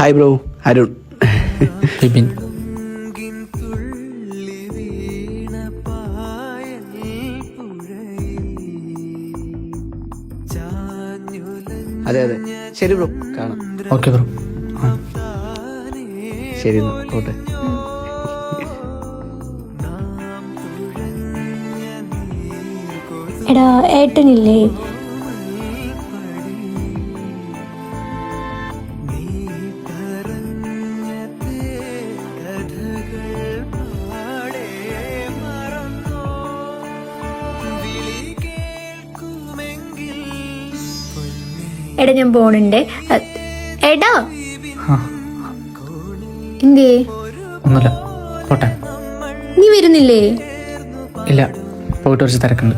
Hi bro, Arun. Bibin. അതെ അതെ, ശരി ബ്രോ, കാണാം. Okay bro. ശരി എന്നാ, പോട്ടെ. എടാ ഏട്ടനില്ലേ? എടാ ഞാൻ പോണുണ്ടേ. എടാ എന്തേ? ഒന്നുമില്ല, പോട്ടെ. നീ വരുന്നില്ലേ? ഇല്ല, പോയിട്ട് കുറച്ച് തിരക്കുണ്ട്.